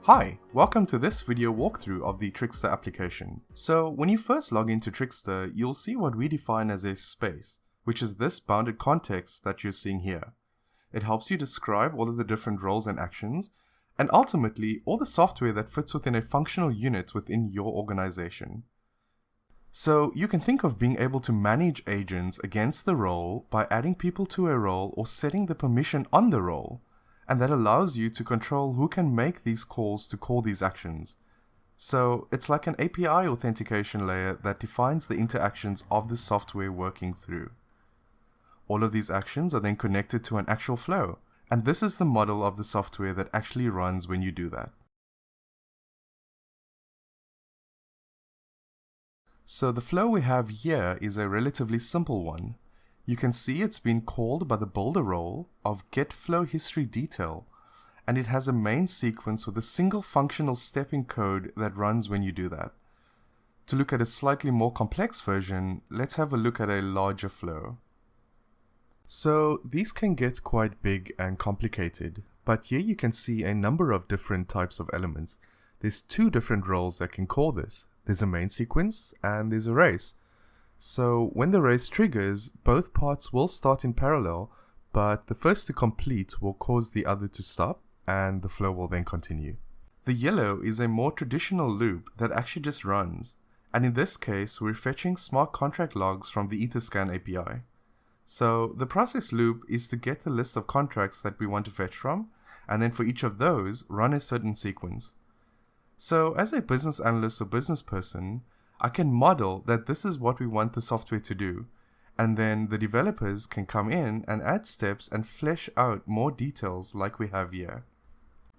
Hi, welcome to this video walkthrough of the Trixta application. So when you first log into Trixta, you'll see what we define as a space, which is this bounded context that you're seeing here. It helps you describe all of the different roles and actions, and ultimately all the software that fits within a functional unit within your organization. So you can think of being able to manage agents against the role by adding people to a role or setting the permission on the role. And that allows you to control who can make these calls to call these actions. So it's like an API authentication layer that defines the interactions of the software working through. All of these actions are then connected to an actual flow, and this is the model of the software that actually runs when you do that. So the flow we have here is a relatively simple one. You can see it's been called by the builder role of getFlowHistoryDetail, and it has a main sequence with a single functional step in code that runs when you do that. To look at a slightly more complex version, let's have a look at a larger flow. So these can get quite big and complicated, but here you can see a number of different types of elements. There's two different roles that can call this. There's a main sequence and there's a race. So when the race triggers, both parts will start in parallel, but the first to complete will cause the other to stop, and the flow will then continue. The yellow is a more traditional loop that actually just runs, and in this case we're fetching smart contract logs from the Etherscan API. So the process loop is to get the list of contracts that we want to fetch from, and then for each of those, run a certain sequence. So as a business analyst or business person, I can model that this is what we want the software to do, and then the developers can come in and add steps and flesh out more details like we have here.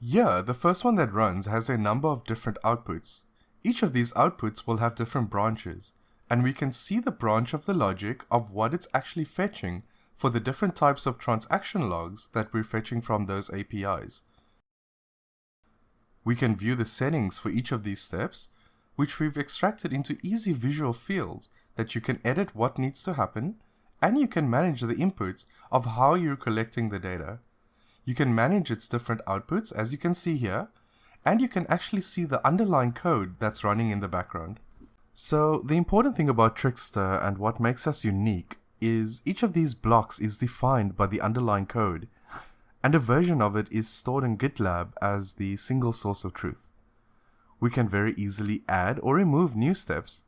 Here, the first one that runs has a number of different outputs. Each of these outputs will have different branches, and we can see the branch of the logic of what it's actually fetching for the different types of transaction logs that we're fetching from those APIs. We can view the settings for each of these steps, which we've extracted into easy visual fields that you can edit what needs to happen, and you can manage the inputs of how you're collecting the data. You can manage its different outputs, as you can see here, and you can actually see the underlying code that's running in the background. So the important thing about Trixta and what makes us unique is each of these blocks is defined by the underlying code, and a version of it is stored in GitLab as the single source of truth. We can very easily add or remove new steps.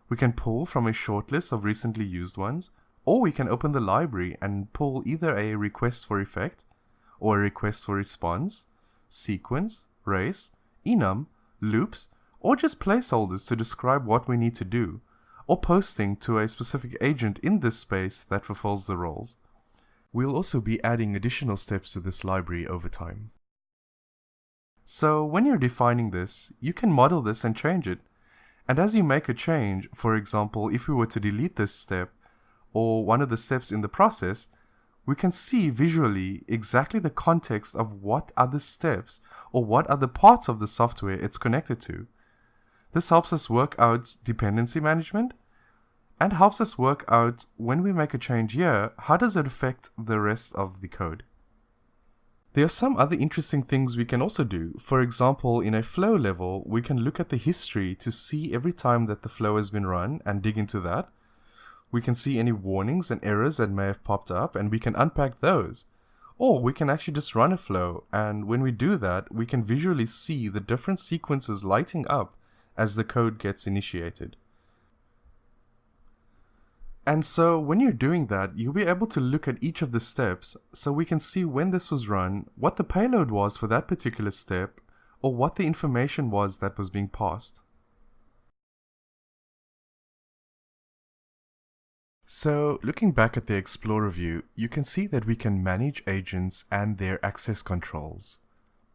We can pull from a shortlist of recently used ones, or we can open the library and pull either a request for effect, or a request for response, sequence, race, enum, loops, or just placeholders to describe what we need to do, or posting to a specific agent in this space that fulfills the roles. We'll also be adding additional steps to this library over time. So when you're defining this, you can model this and change it. And as you make a change, for example, if we were to delete this step or one of the steps in the process, we can see visually exactly the context of what other steps or what other parts of the software it's connected to. This helps us work out dependency management and helps us work out when we make a change here, how does it affect the rest of the code. There are some other interesting things we can also do. For example, in a flow level, we can look at the history to see every time that the flow has been run and dig into that. We can see any warnings and errors that may have popped up, and we can unpack those. Or we can actually just run a flow, and when we do that, we can visually see the different sequences lighting up as the code gets initiated. And so when you're doing that, you'll be able to look at each of the steps so we can see when this was run, what the payload was for that particular step, or what the information was that was being passed. So looking back at the Explorer view, you can see that we can manage agents and their access controls.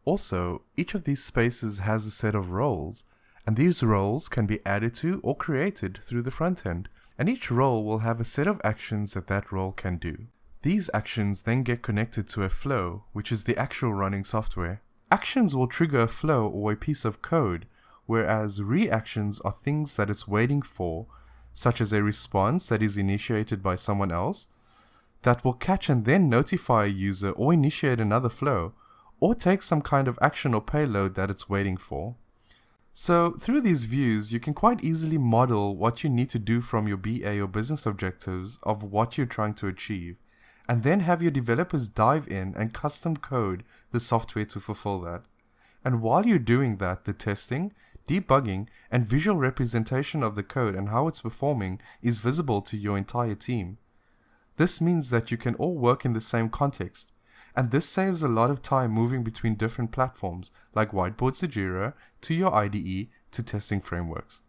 Also, each of these spaces has a set of roles, and these roles can be added to or created through the front end. And each role will have a set of actions that role can do. These actions then get connected to a flow, which is the actual running software. Actions will trigger a flow or a piece of code, whereas reactions are things that it's waiting for, such as a response that is initiated by someone else, that will catch and then notify a user or initiate another flow, or take some kind of action or payload that it's waiting for. So through these views, you can quite easily model what you need to do from your BA or business objectives of what you're trying to achieve, and then have your developers dive in and custom code the software to fulfill that. And while you're doing that, the testing, debugging, and visual representation of the code and how it's performing is visible to your entire team. This means that you can all work in the same context, and this saves a lot of time moving between different platforms like Whiteboard to Jira, to your IDE, to testing frameworks.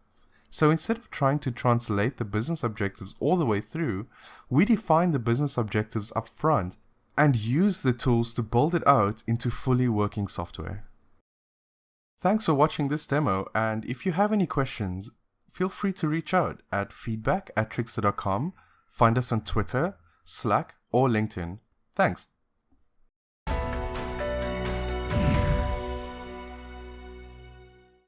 So instead of trying to translate the business objectives all the way through, we define the business objectives up front and use the tools to build it out into fully working software. Thanks for watching this demo, and if you have any questions, feel free to reach out at feedback@trixta.com, find us on Twitter, Slack, or LinkedIn. Thanks.